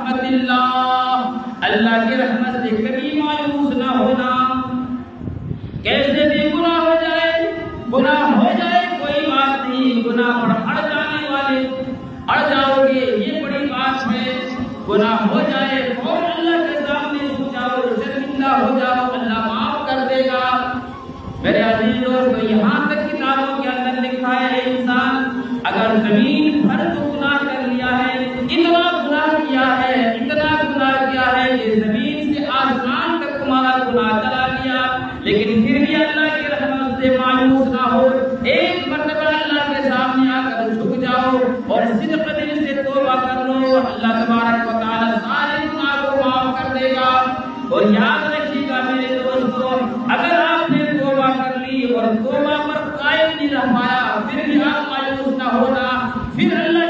رحمت اللہ، اللہ کی رحمت سے کبھی مایوس نہ ہونا۔ کیسے بھی گناہ ہو جائے کوئی بات نہیں، گناہ پر اڑ جانے والے اڑ جاؤ گے یہ بڑی بات ہے۔ گناہ ہو جائے اور اللہ کے سامنے جھک جاؤ، شرمندہ ہو جاؤ، اللہ معاف کر دے گا۔ میرے عزیز دوستو، یہاں تک کتابوں کے اندر لکھا ہے انسان اگر زمین بھر تو گناہ کر لیا ہے، اتنا گناہ کیا ہے کہ زمین سے آسمان تک تمہارا گناہ چلا گیا، لیکن پھر بھی اللہ کی رحمت سے مایوس نہ ہو، ایک مرتبہ اللہ کے سامنے آ کر جھک جاؤ اور صدق دل سے توبہ کر لو، اللہ تبارک و تعالی سارے گناہ کو معاف کر دے گا۔ اور یاد رکھیے گا میرے دوستو، اگر آپ نے توبہ کر لی اور توبہ پر قائم نہیں رہ پایا، پھر بھی آپ مایوس نہ ہونا، پھر اللہ